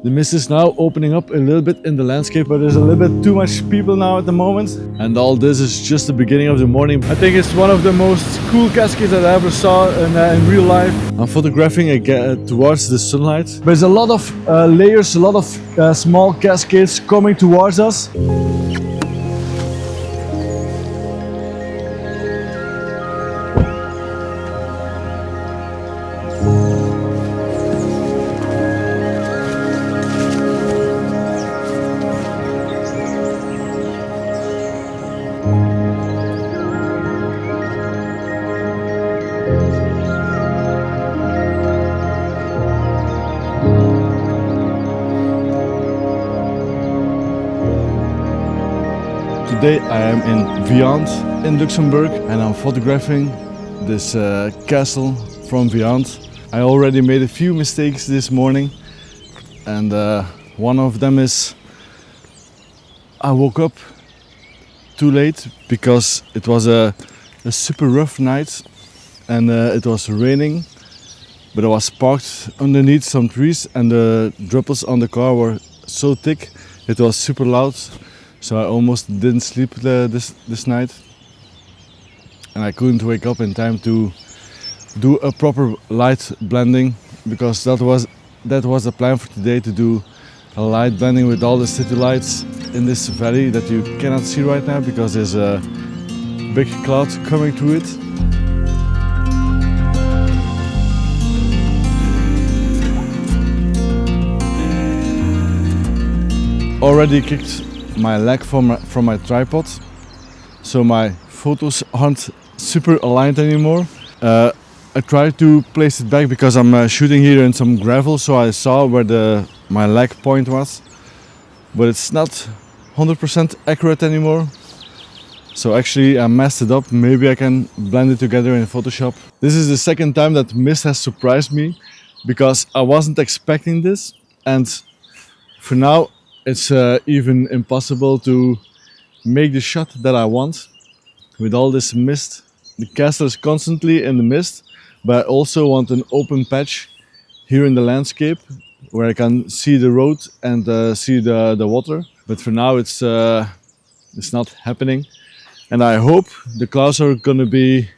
The mist is now opening up a little bit in the landscape, but there's a little bit too much people now at the moment. And all this is just the beginning of the morning. I think it's one of the most cool cascades that I ever saw in real life. I'm photographing again towards the sunlight. There's a lot of layers, a lot of small cascades coming towards us. Today I am in Viand in Luxembourg and I'm photographing this castle from Viand. I already made a few mistakes this morning and one of them is I woke up too late because it was a super rough night and it was raining, but I was parked underneath some trees and the droplets on the car were so thick it was super loud. So I almost didn't sleep this night and I couldn't wake up in time to do a proper light blending, because that was the plan for today, to do a light blending with all the city lights in this valley that you cannot see right now because there's a big cloud coming through it. Already kicked my leg from my tripod, so my photos aren't super aligned anymore. I tried to place it back because I'm shooting here in some gravel, so I saw where my leg point was, but it's not 100% accurate anymore. So actually I messed it up. Maybe I can blend it together in Photoshop. This is the second time that mist has surprised me because I wasn't expecting this, and for now it's even impossible to make the shot that I want with all this mist. The castle is constantly in the mist, but I also want an open patch here in the landscape where I can see the road and see the water. But for now it's not happening, and I hope the clouds are gonna be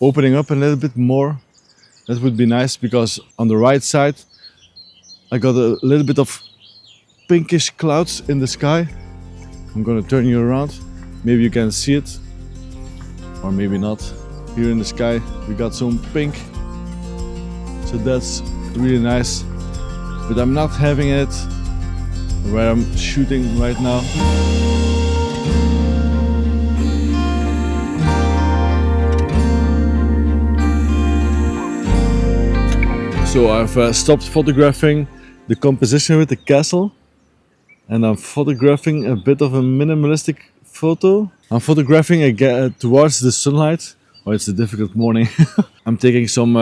opening up a little bit more. That would be nice, because on the right side I got a little bit of pinkish clouds in the sky. I'm gonna turn you around. Maybe you can see it, or maybe not. Here in the sky we got some pink, so that's really nice. But I'm not having it where I'm shooting right now. So I've stopped photographing the composition with the castle, and I'm photographing a bit of a minimalistic photo. I'm photographing again towards the sunlight. Oh, it's a difficult morning. I'm taking some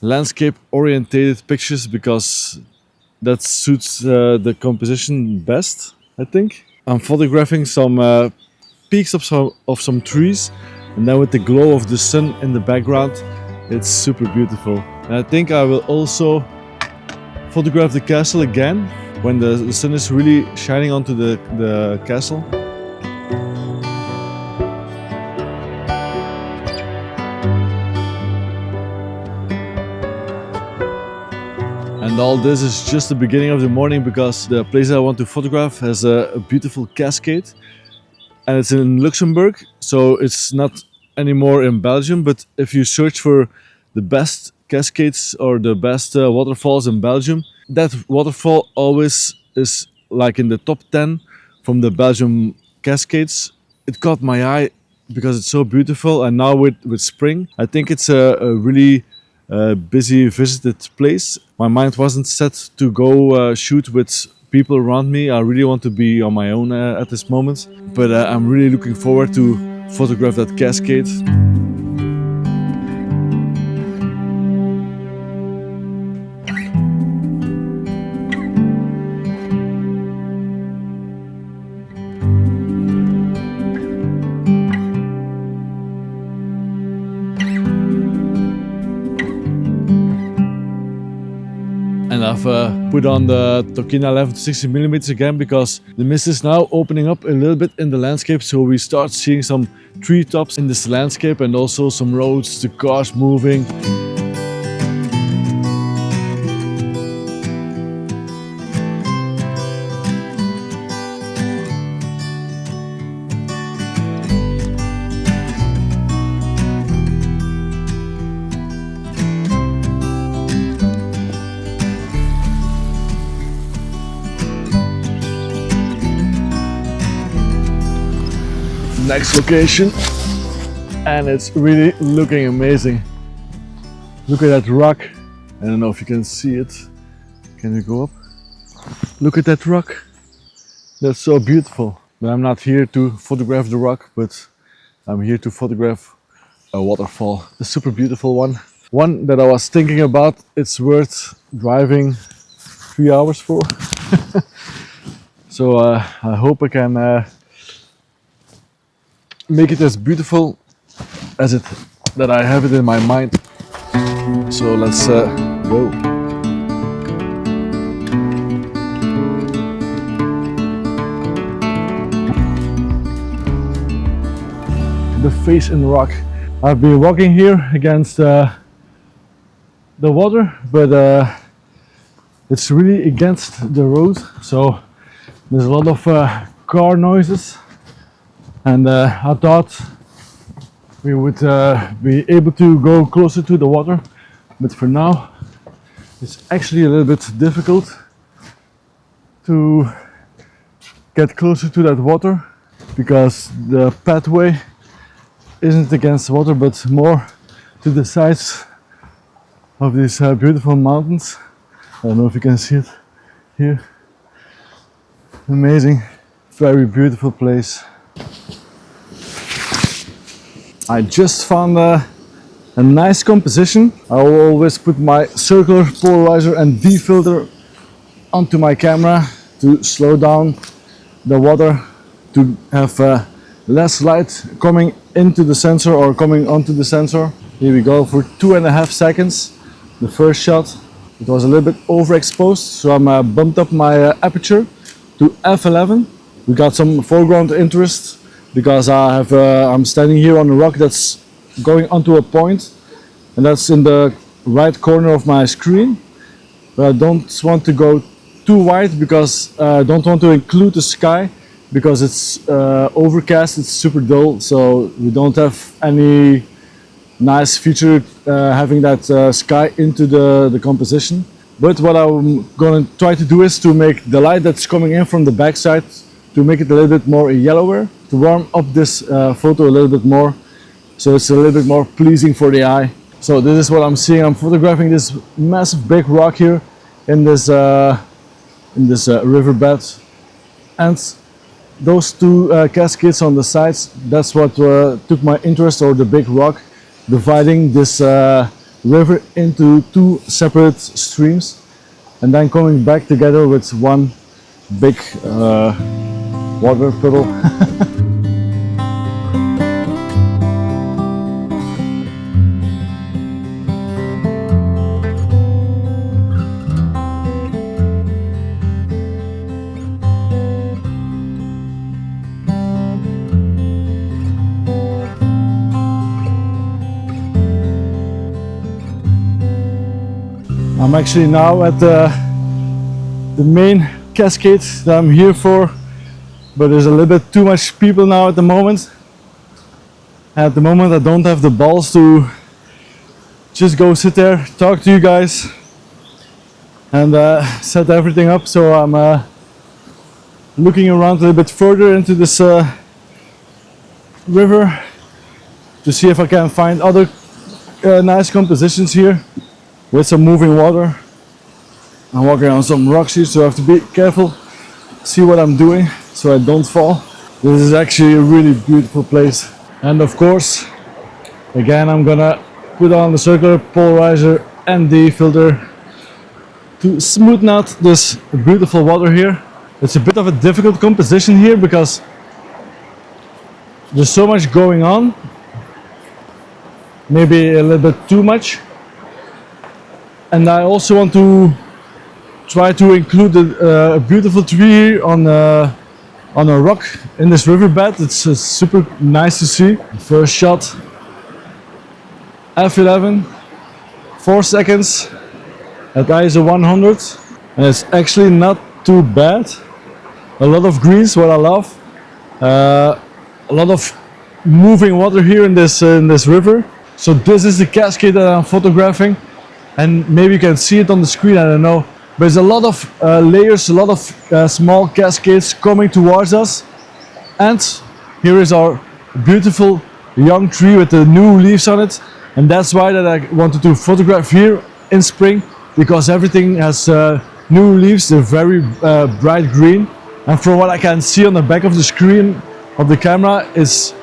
landscape orientated pictures because that suits the composition best, I think. I'm photographing some peaks of some trees, and then with the glow of the sun in the background, it's super beautiful. And I think I will also photograph the castle again when the sun is really shining onto the castle. And all this is just the beginning of the morning, because the place I want to photograph has a beautiful cascade, and it's in Luxembourg, so it's not anymore in Belgium. But if you search for the best cascades or the best waterfalls in Belgium, that waterfall always is like in the top 10 from the Belgium cascades. It caught my eye because it's so beautiful, and now with spring, I think it's a really busy visited place. My mind wasn't set to go shoot with people around me. I really want to be on my own at this moment, but I'm really looking forward to photograph that cascade. And I've put on the Tokina 11 to 60mm again because the mist is now opening up a little bit in the landscape, so we start seeing some treetops in this landscape and also some roads, the cars moving. Next location, and it's really looking amazing. Look at that rock. I don't know if you can see it. Can you go up? Look at that rock. That's so beautiful. But I'm not here to photograph the rock, but I'm here to photograph a waterfall, a super beautiful one. One that I was thinking about, it's worth driving 3 hours for. So I hope I can make it as beautiful as that I have it in my mind. So let's go. The face in the rock. I've been walking here against the water, but it's really against the road, so there's a lot of car noises. And I thought we would be able to go closer to the water, but for now it's actually a little bit difficult to get closer to that water because the pathway isn't against the water but more to the sides of these beautiful mountains. I don't know if you can see it here. Amazing, very beautiful place. I just found a nice composition. I will always put my circular polarizer and defilter onto my camera to slow down the water, to have less light coming into the sensor or coming onto the sensor. Here we go for 2.5 seconds. The first shot, it was a little bit overexposed, so I bumped up my aperture to f11. We got some foreground interest because I'm standing here on a rock that's going onto a point, and that's in the right corner of my screen. But I don't want to go too wide because I don't want to include the sky because it's overcast, it's super dull, so we don't have any nice feature having that sky into the composition. But what I'm going to try to do is to make the light that's coming in from the backside, to make it a little bit more yellower, to warm up this photo a little bit more, so it's a little bit more pleasing for the eye. So this is what I'm seeing. I'm photographing this massive big rock here in this riverbed, and those two cascades on the sides, that's what took my interest, or the big rock dividing this river into two separate streams and then coming back together with one big water puddle. I'm actually now at the main cascade that I'm here for, but there's a little bit too much people now at the moment. At the moment I don't have the balls to just go sit there, talk to you guys and set everything up, so I'm looking around a little bit further into this river to see if I can find other nice compositions here with some moving water. I'm walking on some rocks here, so I have to be careful, see what I'm doing so I don't fall. This is actually a really beautiful place. And of course, again, I'm gonna put on the circular polarizer and the filter to smoothen out this beautiful water here. It's a bit of a difficult composition here because there's so much going on, maybe a little bit too much. And I also want to try to include a beautiful tree on a rock in this riverbed. It's super nice to see. First shot, f11, 4 seconds at ISO 100, and it's actually not too bad. A lot of greens, what I love. A lot of moving water here in this river. So this is the cascade that I'm photographing, and maybe you can see it on the screen, I don't know. There's a lot of layers, a lot of small cascades coming towards us. And here is our beautiful young tree with the new leaves on it. And that's why that I wanted to photograph here in spring, because everything has new leaves. They're very bright green. And from what I can see on the back of the screen of the camera is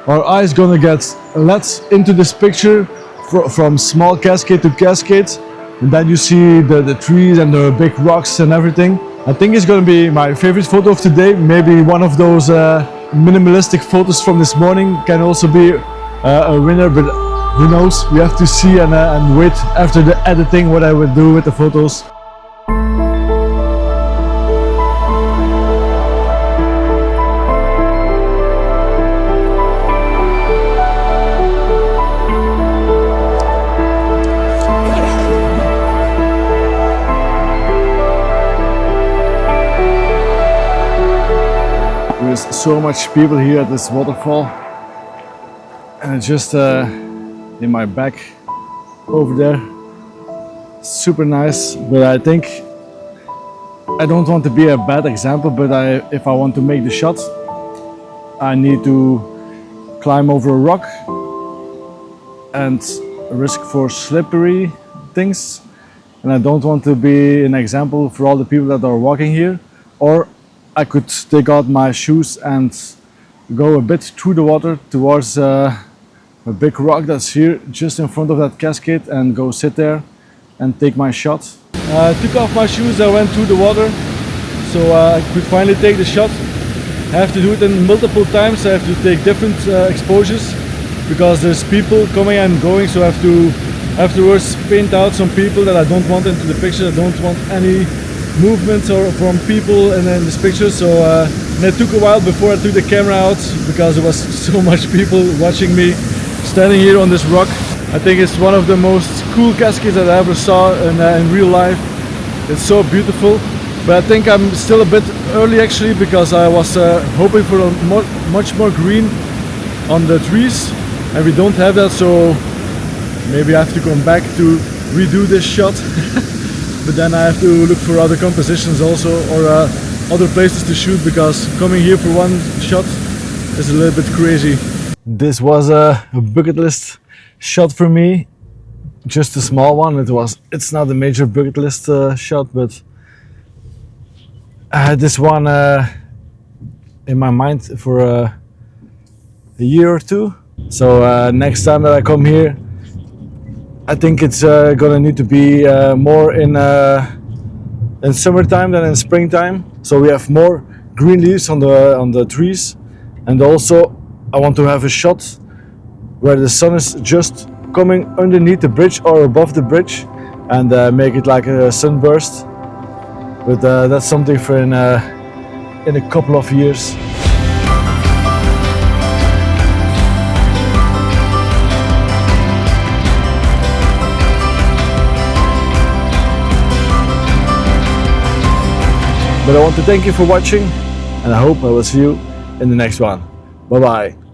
our eye is gonna get led into this picture from small cascade to cascade. And then you see the trees and the big rocks and everything. I think it's gonna be my favorite photo of today. Maybe one of those minimalistic photos from this morning can also be a winner, but who knows? We have to see and wait after the editing what I will do with the photos. There's so much people here at this waterfall, and it's just in my back over there. Super nice, but I think I don't want to be a bad example, but if I want to make the shot, I need to climb over a rock and risk for slippery things, and I don't want to be an example for all the people that are walking here. Or I could take out my shoes and go a bit through the water towards a big rock that's here just in front of that cascade and go sit there and take my shot. I took off my shoes, I went through the water, so I could finally take the shot. I have to do it in multiple times. I have to take different exposures because there's people coming and going, so I have to afterwards paint out some people that I don't want into the picture. I don't want any movements or from people in this picture, so and it took a while before I took the camera out because there was so much people watching me standing here on this rock. I think it's one of the most cool cascades that I ever saw in real life. It's so beautiful, but I think I'm still a bit early actually, because I was hoping for a much more green on the trees, and we don't have that, so maybe I have to come back to redo this shot. But then I have to look for other compositions also, or other places to shoot, because coming here for one shot is a little bit crazy. This was a bucket list shot for me, just a small one. It's not a major bucket list shot, but I had this one in my mind for a year or two. So next time that I come here, I think it's gonna need to be more in summertime than in springtime. So we have more green leaves on the trees, and also I want to have a shot where the sun is just coming underneath the bridge or above the bridge, and make it like a sunburst. But that's something for in a couple of years. But I want to thank you for watching, and I hope I will see you in the next one. Bye bye.